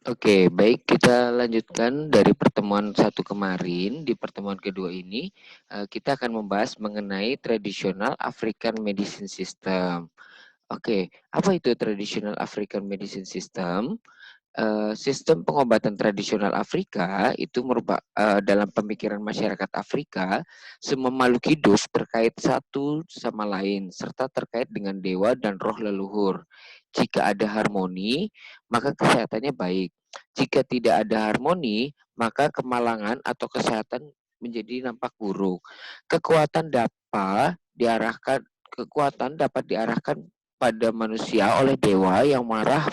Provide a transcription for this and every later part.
Oke, baik kita lanjutkan dari pertemuan satu kemarin. Di pertemuan kedua ini, kita akan membahas mengenai tradisional African Medicine System. Oke, apa itu traditional African Medicine System? Sistem pengobatan tradisional Afrika itu merupakan dalam pemikiran masyarakat Afrika, semua makhluk hidup terkait satu sama lain serta terkait dengan dewa dan roh leluhur. Jika ada harmoni, maka kesehatannya baik. Jika tidak ada harmoni, maka kemalangan atau kesehatan menjadi nampak buruk. Kekuatan dapat diarahkan pada manusia oleh dewa yang marah,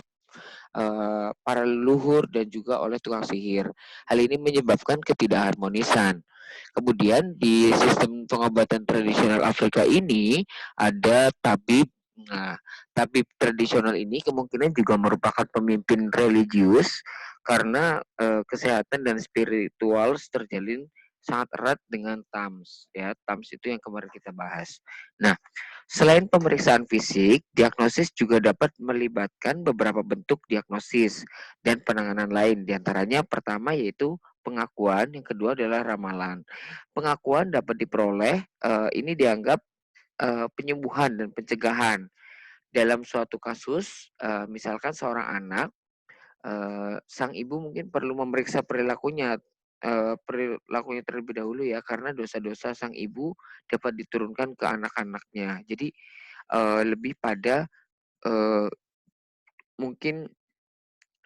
para leluhur dan juga oleh tukang sihir. Hal ini menyebabkan ketidakharmonisan. Kemudian di sistem pengobatan tradisional Afrika ini ada tabib. Nah, tabib tradisional ini kemungkinan juga merupakan pemimpin religius karena kesehatan dan spiritual terjalin sangat erat dengan TAMS ya. TAMS itu yang kemarin kita bahas. Nah, selain pemeriksaan fisik, diagnosis juga dapat melibatkan beberapa bentuk diagnosis dan penanganan lain. Di antaranya pertama yaitu pengakuan, yang kedua adalah ramalan. Pengakuan dapat diperoleh, ini dianggap penyembuhan dan pencegahan. Dalam suatu kasus, misalkan seorang anak, sang ibu mungkin perlu memeriksa perilakunya terlebih dahulu ya, karena dosa-dosa sang ibu dapat diturunkan ke anak-anaknya. Jadi, lebih pada, eee, mungkin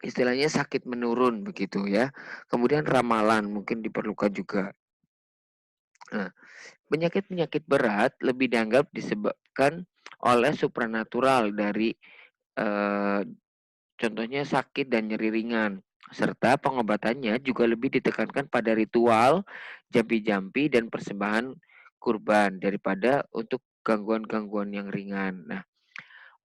istilahnya sakit menurun begitu ya. Kemudian ramalan mungkin diperlukan juga. Nah, penyakit-penyakit berat lebih dianggap disebabkan oleh supranatural dari, eee, contohnya sakit dan nyeri ringan, serta pengobatannya juga lebih ditekankan pada ritual, jampi-jampi, dan persembahan kurban daripada untuk gangguan-gangguan yang ringan. Nah,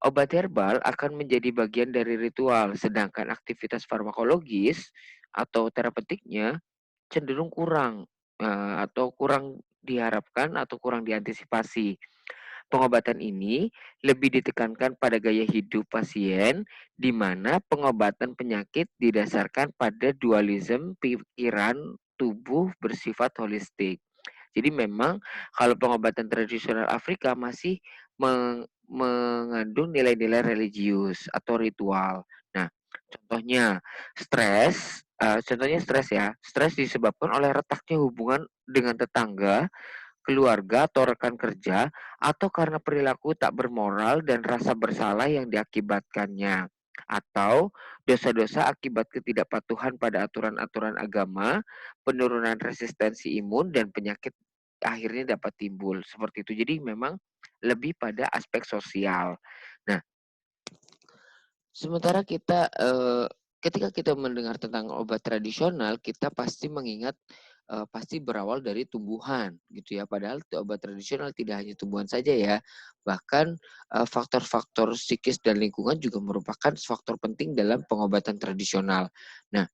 obat herbal akan menjadi bagian dari ritual, sedangkan aktivitas farmakologis atau terapeutiknya cenderung kurang, atau kurang diharapkan atau kurang diantisipasi. Pengobatan ini lebih ditekankan pada gaya hidup pasien, di mana pengobatan penyakit didasarkan pada dualisme pikiran tubuh bersifat holistik. Jadi memang kalau pengobatan tradisional Afrika masih mengandung nilai-nilai religius atau ritual. Nah, contohnya stres ya. Stres disebabkan oleh retaknya hubungan dengan tetangga, keluarga atau rekan kerja, atau karena perilaku tak bermoral dan rasa bersalah yang diakibatkannya, atau dosa-dosa akibat ketidakpatuhan pada aturan-aturan agama, penurunan resistensi imun dan penyakit akhirnya dapat timbul seperti itu. Jadi memang lebih pada aspek sosial. Nah, sementara ketika kita mendengar tentang obat tradisional, kita pasti mengingat, pasti berawal dari tumbuhan gitu ya. Padahal obat tradisional tidak hanya tumbuhan saja ya, bahkan, faktor-faktor psikis dan lingkungan juga merupakan faktor penting dalam pengobatan tradisional. Nah,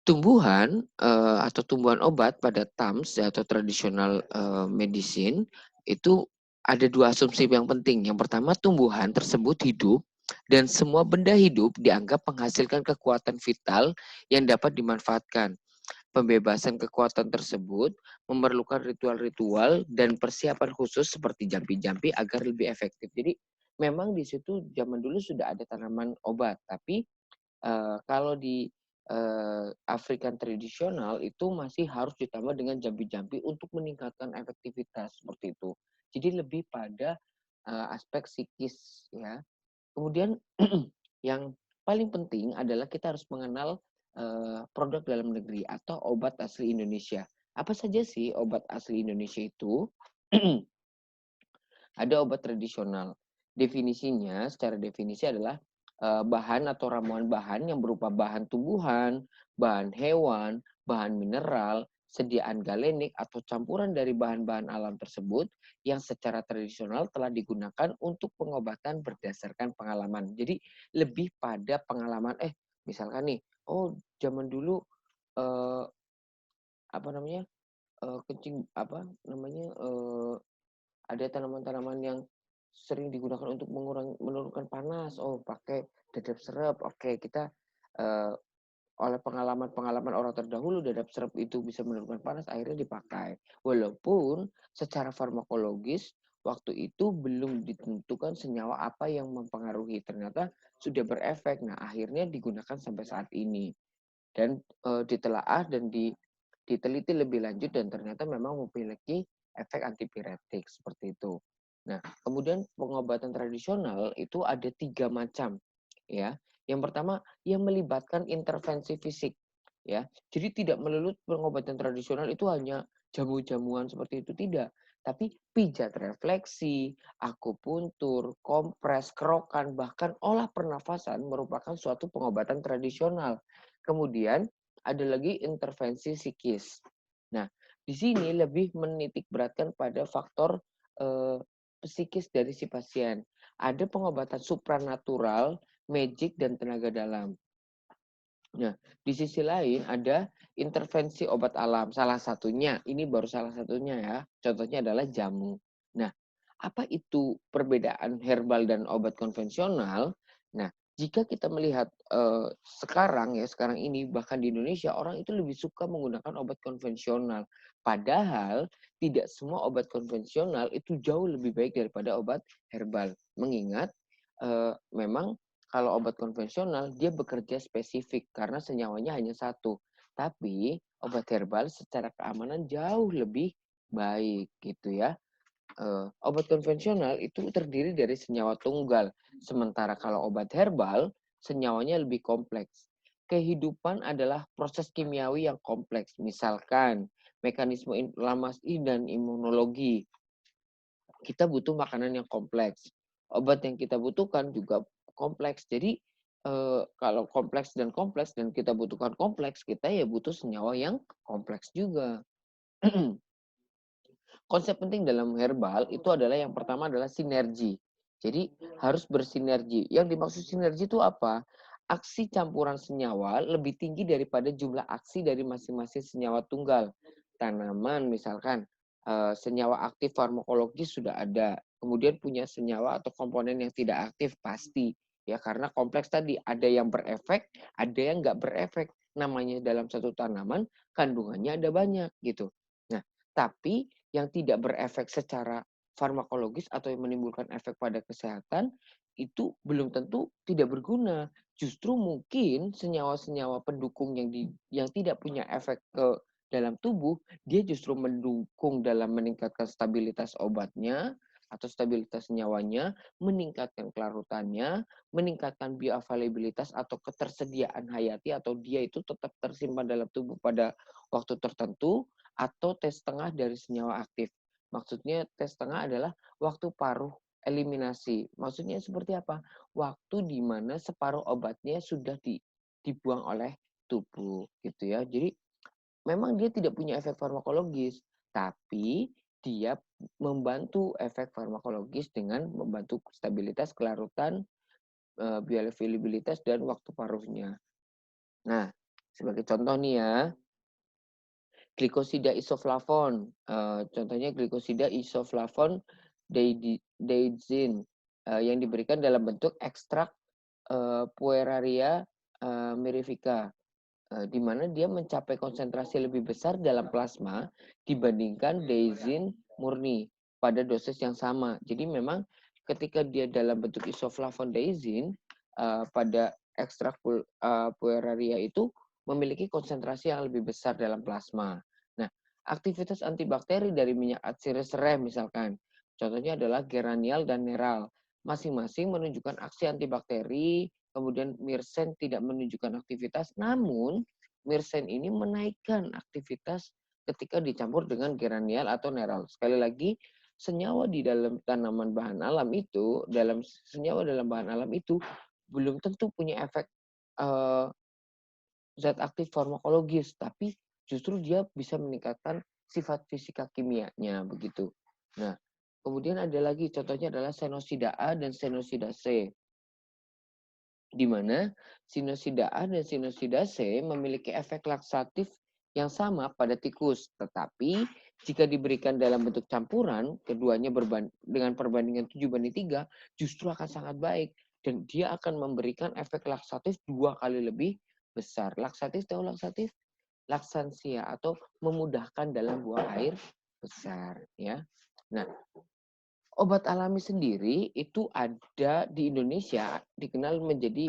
atau tumbuhan obat pada TAMS atau tradisional, medicine itu ada 2 asumsi yang penting. Yang pertama, tumbuhan tersebut hidup dan semua benda hidup dianggap menghasilkan kekuatan vital yang dapat dimanfaatkan. Pembebasan kekuatan tersebut memerlukan ritual-ritual dan persiapan khusus seperti jampi-jampi agar lebih efektif. Jadi memang di situ zaman dulu sudah ada tanaman obat, tapi kalau di, African tradisional itu masih harus ditambah dengan jampi-jampi untuk meningkatkan efektivitas, seperti itu. Jadi lebih pada, aspek psikis ya. Kemudian yang paling penting adalah kita harus mengenal, produk dalam negeri atau obat asli Indonesia. Apa saja sih obat asli Indonesia itu? Ada obat tradisional. Definisinya, secara definisi adalah bahan atau ramuan bahan yang berupa bahan tumbuhan, bahan hewan, bahan mineral, sediaan galenik atau campuran dari bahan-bahan alam tersebut yang secara tradisional telah digunakan untuk pengobatan berdasarkan pengalaman. Jadi lebih pada pengalaman, misalkan nih, oh zaman dulu eh, apa namanya, kencing apa namanya, ada tanaman-tanaman yang sering digunakan untuk menurunkan panas. Oh, pakai dadap serep. Oke, kita oleh pengalaman-pengalaman orang terdahulu terhadap sirup itu bisa menurunkan panas, akhirnya dipakai. Walaupun secara farmakologis waktu itu belum ditentukan senyawa apa yang mempengaruhi, ternyata sudah berefek. Nah, akhirnya digunakan sampai saat ini. Dan ditelaah dan diteliti lebih lanjut dan ternyata memang memiliki efek antipiretik seperti itu. Nah, kemudian pengobatan tradisional itu ada 3 macam, ya. Yang pertama yang melibatkan intervensi fisik, ya. Jadi tidak melulu pengobatan tradisional itu hanya jamu-jamuan seperti itu, tidak. Tapi pijat refleksi, akupuntur, kompres, kerokan, bahkan olah pernafasan merupakan suatu pengobatan tradisional. Kemudian ada lagi intervensi psikis. Nah, di sini lebih menitik beratkan pada faktor eh, psikis dari si pasien. Ada pengobatan supranatural, magic, dan tenaga dalam. Nah, di sisi lain ada intervensi obat alam. Salah satunya, ini baru salah satunya ya. Contohnya adalah jamu. Nah, apa itu perbedaan herbal dan obat konvensional? Nah, jika kita melihat sekarang ini bahkan di Indonesia orang itu lebih suka menggunakan obat konvensional. Padahal tidak semua obat konvensional itu jauh lebih baik daripada obat herbal. Mengingat memang kalau obat konvensional dia bekerja spesifik karena senyawanya hanya satu. Tapi obat herbal secara keamanan jauh lebih baik gitu ya. Obat konvensional itu terdiri dari senyawa tunggal. Sementara kalau obat herbal senyawanya lebih kompleks. Kehidupan adalah proses kimiawi yang kompleks. Misalkan mekanisme inflamasi dan imunologi. Kita butuh makanan yang kompleks. Obat yang kita butuhkan juga kompleks. Jadi kalau kompleks dan kita butuhkan kompleks, kita ya butuh senyawa yang kompleks juga. Konsep penting dalam herbal itu adalah yang pertama adalah sinergi. Jadi harus bersinergi. Yang dimaksud sinergi itu apa? Aksi campuran senyawa lebih tinggi daripada jumlah aksi dari masing-masing senyawa tunggal. Tanaman misalkan senyawa aktif farmakologis sudah ada. Kemudian punya senyawa atau komponen yang tidak aktif pasti. Ya karena kompleks tadi ada yang berefek, ada yang nggak berefek. Namanya dalam satu tanaman kandungannya ada banyak gitu. Nah, tapi yang tidak berefek secara farmakologis atau yang menimbulkan efek pada kesehatan itu belum tentu tidak berguna. Justru mungkin senyawa-senyawa pendukung yang tidak punya efek ke dalam tubuh, dia justru mendukung dalam meningkatkan stabilitas obatnya atau stabilitas senyawanya, meningkatkan kelarutannya, meningkatkan bioavailabilitas atau ketersediaan hayati atau dia itu tetap tersimpan dalam tubuh pada waktu tertentu atau tes tengah dari senyawa aktif. Maksudnya tes tengah adalah waktu paruh eliminasi. Maksudnya seperti apa? Waktu di mana separuh obatnya sudah dibuang oleh tubuh gitu ya. Jadi memang dia tidak punya efek farmakologis, tapi dia membantu efek farmakologis dengan membantu stabilitas, kelarutan, bioavailabilitas dan waktu paruhnya. Nah, sebagai contoh nih ya, glikosida isoflavon, contohnya glikosida isoflavon daidzein yang diberikan dalam bentuk ekstrak Pueraria mirifica, di mana dia mencapai konsentrasi lebih besar dalam plasma dibandingkan daizin murni pada dosis yang sama. Jadi memang ketika dia dalam bentuk isoflavon daizin pada ekstrak Pueraria itu memiliki konsentrasi yang lebih besar dalam plasma. Nah, aktivitas antibakteri dari minyak atsiri serai misalkan, contohnya adalah geranial dan neral. Masing-masing menunjukkan aksi antibakteri, kemudian mirsen tidak menunjukkan aktivitas, namun mirsen ini menaikkan aktivitas ketika dicampur dengan geranial atau neral. Sekali lagi, senyawa di dalam tanaman bahan alam itu, senyawa dalam bahan alam itu belum tentu punya efek uh, zat aktif farmakologis, tapi justru dia bisa meningkatkan sifat fisika kimianya begitu. Nah, kemudian ada lagi contohnya adalah senosida A dan senosida C, di mana sinosida A dan sinosida C memiliki efek laksatif yang sama pada tikus, tetapi jika diberikan dalam bentuk campuran, keduanya dengan perbandingan 7:3 justru akan sangat baik dan dia akan memberikan efek laksatif 2 kali lebih besar. Laksatif tahu laksatif? Laksansia atau memudahkan dalam buang air besar ya. Nah, obat alami sendiri itu ada di Indonesia dikenal menjadi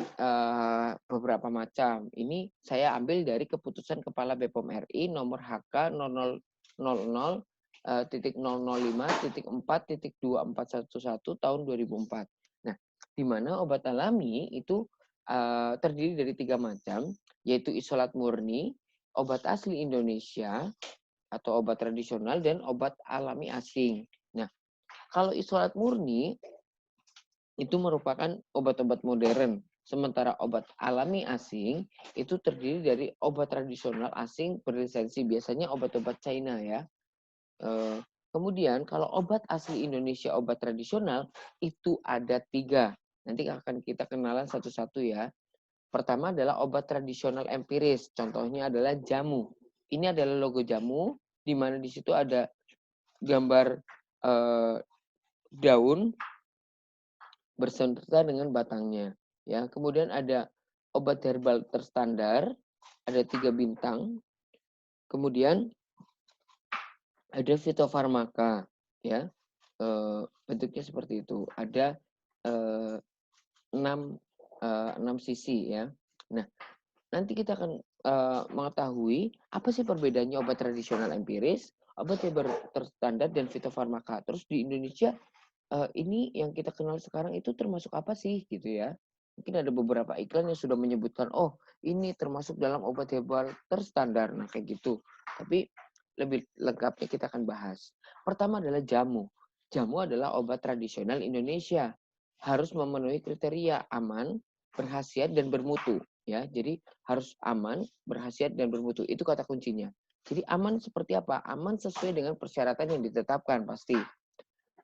beberapa macam. Ini saya ambil dari keputusan Kepala BPOM RI nomor HK 0000 titik 005 titik 4 titik 2411 tahun 2004. Nah, di mana obat alami itu terdiri dari 3 macam, yaitu isolat murni, obat asli Indonesia atau obat tradisional dan obat alami asing. Nah, kalau isolat murni itu merupakan obat-obat modern, sementara obat alami asing itu terdiri dari obat tradisional asing berlisensi, biasanya obat-obat China ya. Kemudian kalau obat asli Indonesia, obat tradisional itu ada 3. Nanti akan kita kenalan satu-satu ya. Pertama adalah obat tradisional empiris, contohnya adalah jamu. Ini adalah logo jamu, di mana di situ ada gambar daun berserta dengan batangnya. Ya, kemudian ada obat herbal terstandar, ada 3 bintang. Kemudian ada fitofarmaka, ya. Bentuknya seperti itu. Ada 6 sisi ya. Nah, nanti kita akan mengetahui apa sih perbedaannya obat tradisional empiris, obat herbal terstandar dan fitofarmaka. Terus di Indonesia ini yang kita kenal sekarang itu termasuk apa sih gitu ya. Mungkin ada beberapa iklan yang sudah menyebutkan, oh ini termasuk dalam obat herbal terstandar. Nah kayak gitu. Tapi lebih lengkapnya kita akan bahas. Pertama adalah jamu. Jamu adalah obat tradisional Indonesia. Harus memenuhi kriteria aman, berkhasiat, dan bermutu. Ya, jadi harus aman, berkhasiat, dan bermutu. Itu kata kuncinya. Jadi aman seperti apa? Aman sesuai dengan persyaratan yang ditetapkan pasti.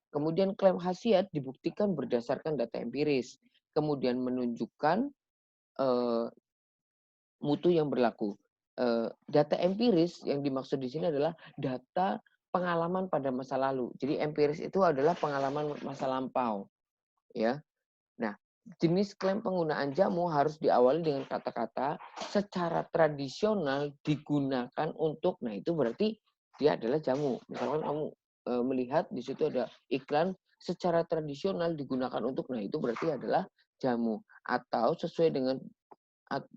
Kemudian klaim khasiat dibuktikan berdasarkan data empiris. Kemudian menunjukkan mutu yang berlaku. Data empiris yang dimaksud di sini adalah data pengalaman pada masa lalu. Jadi empiris itu adalah pengalaman masa lampau, ya. Nah, jenis klaim penggunaan jamu harus diawali dengan kata-kata secara tradisional digunakan untuk. Nah, itu berarti dia adalah jamu. Misalkan kamu melihat di situ ada iklan secara tradisional digunakan untuk. Nah, itu berarti adalah jamu atau sesuai dengan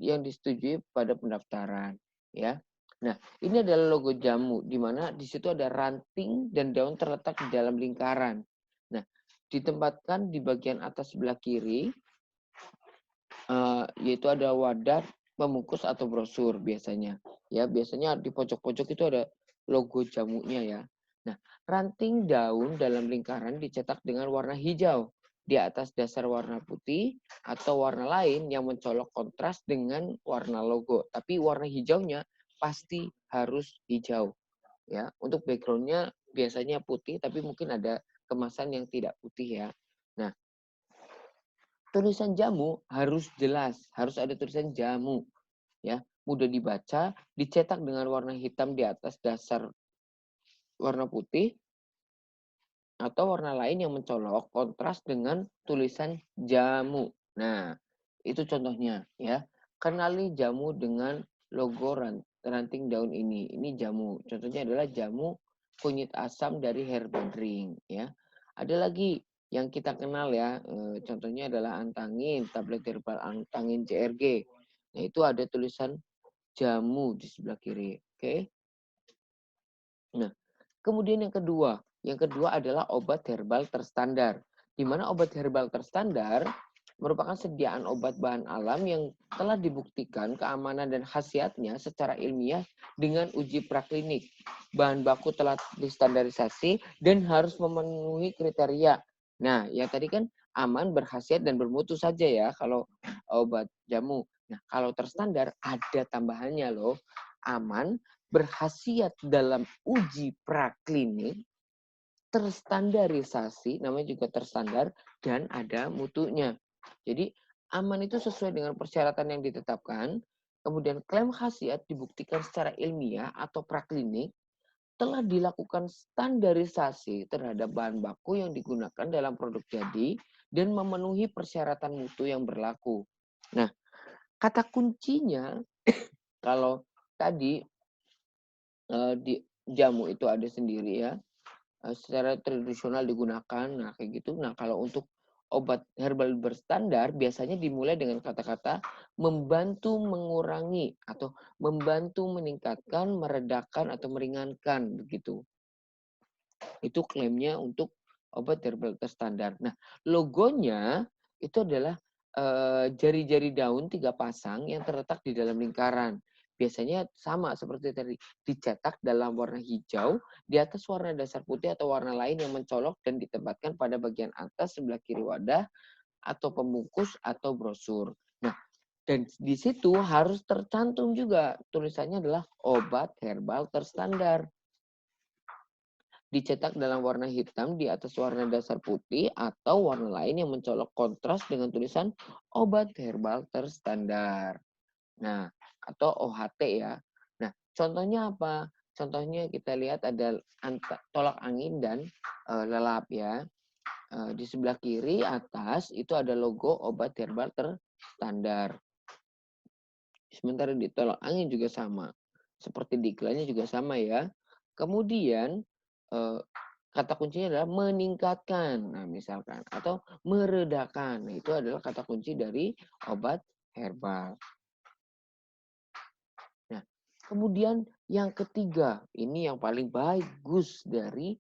yang disetujui pada pendaftaran, ya. Nah, ini adalah logo jamu di mana di situ ada ranting dan daun terletak di dalam lingkaran. Nah, ditempatkan di bagian atas sebelah kiri, yaitu ada wadah pembungkus atau brosur biasanya. Ya, biasanya di pojok-pojok itu ada logo jamunya ya. Nah, ranting daun dalam lingkaran dicetak dengan warna hijau di atas dasar warna putih atau warna lain yang mencolok kontras dengan warna logo. Tapi warna hijaunya pasti harus hijau. Ya, untuk backgroundnya biasanya putih, tapi mungkin ada kemasan yang tidak putih ya. Nah, tulisan jamu harus jelas, harus ada tulisan jamu, ya, mudah dibaca, dicetak dengan warna hitam di atas dasar warna putih atau warna lain yang mencolok kontras dengan tulisan jamu. Nah, itu contohnya ya. Kenali jamu dengan logo ranting daun ini. Ini jamu. Contohnya adalah jamu kunyit asam dari herbal drink ya. Ada lagi yang kita kenal ya. Contohnya adalah antangin, tablet herbal antangin CRG. Nah, itu ada tulisan jamu di sebelah kiri. Oke. Nah, kemudian yang kedua adalah obat herbal terstandar. Di mana obat herbal terstandar merupakan sediaan obat bahan alam yang telah dibuktikan keamanan dan khasiatnya secara ilmiah dengan uji praklinik. Bahan baku telah distandarisasi dan harus memenuhi kriteria. Nah, yang tadi kan aman, berkhasiat, dan bermutu saja ya kalau obat jamu. Nah, kalau terstandar ada tambahannya loh. Aman, berkhasiat dalam uji praklinik, terstandarisasi, namanya juga terstandar, dan ada mutunya. Jadi aman itu sesuai dengan persyaratan yang ditetapkan, kemudian klaim khasiat dibuktikan secara ilmiah atau praklinik, telah dilakukan standarisasi terhadap bahan baku yang digunakan dalam produk jadi, dan memenuhi persyaratan mutu yang berlaku. Nah, kata kuncinya Kalau tadi di jamu itu ada sendiri ya, secara tradisional digunakan, nah kayak gitu. Nah kalau untuk obat herbal berstandar biasanya dimulai dengan kata-kata membantu mengurangi atau membantu meningkatkan, meredakan atau meringankan begitu. Itu klaimnya untuk obat herbal terstandar. Nah, logonya itu adalah jari-jari daun 3 pasang yang terletak di dalam lingkaran. Biasanya sama seperti tadi, dicetak dalam warna hijau, di atas warna dasar putih atau warna lain yang mencolok dan ditempatkan pada bagian atas sebelah kiri wadah atau pembungkus atau brosur. Nah, dan di situ harus tercantum juga tulisannya adalah obat herbal terstandar. Dicetak dalam warna hitam di atas warna dasar putih atau warna lain yang mencolok kontras dengan tulisan obat herbal terstandar. Nah, atau OHT ya. Nah, contohnya apa? Contohnya kita lihat ada tolak angin dan lelap ya. Di sebelah kiri atas itu ada logo obat herbal terstandar. Sementara di tolak angin juga sama. Seperti di iklannya juga sama ya. Kemudian kata kuncinya adalah meningkatkan. Nah, misalkan atau meredakan. Nah, itu adalah kata kunci dari obat herbal. Nah, kemudian yang ketiga, ini yang paling bagus dari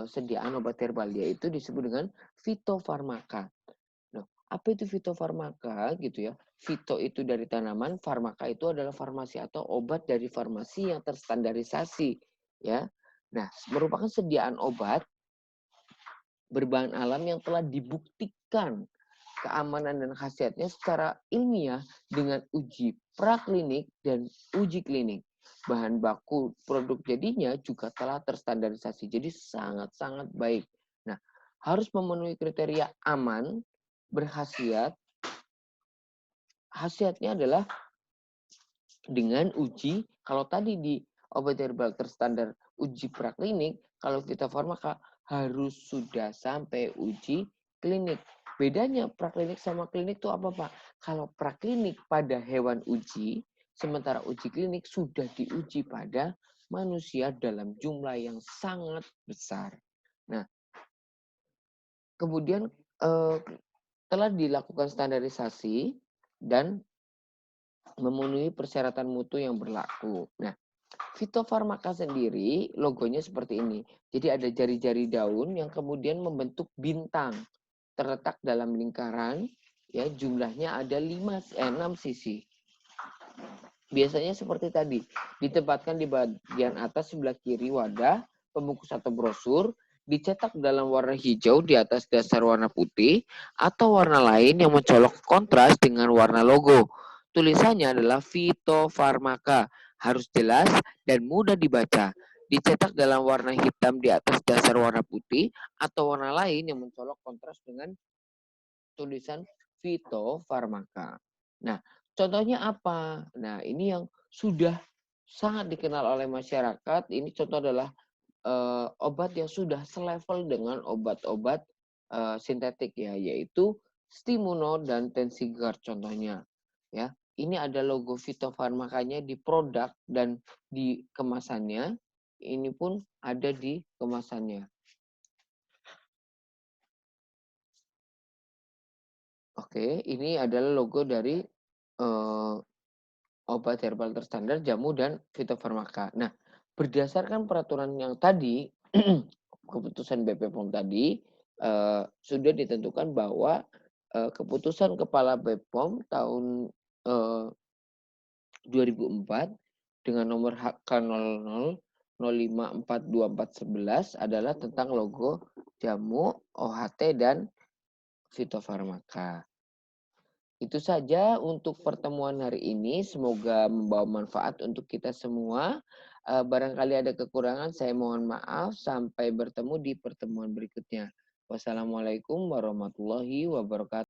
sediaan obat herbal yaitu disebut dengan fitofarmaka. Nah, apa itu fitofarmaka gitu ya? Fito itu dari tanaman, farmaka itu adalah farmasi atau obat dari farmasi yang terstandarisasi ya. Nah, merupakan sediaan obat berbahan alam yang telah dibuktikan keamanan dan khasiatnya secara ilmiah dengan uji praklinik dan uji klinik. Bahan baku produk jadinya juga telah terstandarisasi. Jadi sangat-sangat baik. Nah, harus memenuhi kriteria aman, berkhasiat. Khasiatnya adalah dengan uji, kalau tadi di obat herbal terstandar uji praklinik, kalau fitofarmaka harus sudah sampai uji klinik. Bedanya praklinik sama klinik itu apa, Pak? Kalau praklinik pada hewan uji, sementara uji klinik sudah diuji pada manusia dalam jumlah yang sangat besar. Nah, kemudian telah dilakukan standarisasi dan memenuhi persyaratan mutu yang berlaku. Nah, fitofarmaka sendiri logonya seperti ini. Jadi ada jari-jari daun yang kemudian membentuk bintang terletak dalam lingkaran ya jumlahnya ada 6 sisi. Biasanya seperti tadi, ditempatkan di bagian atas sebelah kiri wadah, pembungkus atau brosur, dicetak dalam warna hijau di atas dasar warna putih, atau warna lain yang mencolok kontras dengan warna logo. Tulisannya adalah fitofarmaka, harus jelas dan mudah dibaca. Dicetak dalam warna hitam di atas dasar warna putih, atau warna lain yang mencolok kontras dengan tulisan fitofarmaka. Nah, contohnya apa? Nah, ini yang sudah sangat dikenal oleh masyarakat. Ini contoh adalah obat yang sudah selevel dengan obat-obat sintetik ya, yaitu Stimuno dan Tensigard contohnya. Ya, ini ada logo fitofarmakanya di produk dan di kemasannya. Ini pun ada di kemasannya. Oke, ini adalah logo dari obat herbal terstandar, jamu, dan fitofarmaka. Nah, berdasarkan peraturan yang tadi, keputusan BP POM tadi, sudah ditentukan bahwa keputusan Kepala BPOM tahun 2004 dengan nomor HK00054241 adalah tentang logo jamu, OHT, dan fitofarmaka. Itu saja untuk pertemuan hari ini. Semoga membawa manfaat untuk kita semua. Barangkali ada kekurangan, saya mohon maaf. Sampai bertemu di pertemuan berikutnya. Wassalamualaikum warahmatullahi wabarakatuh.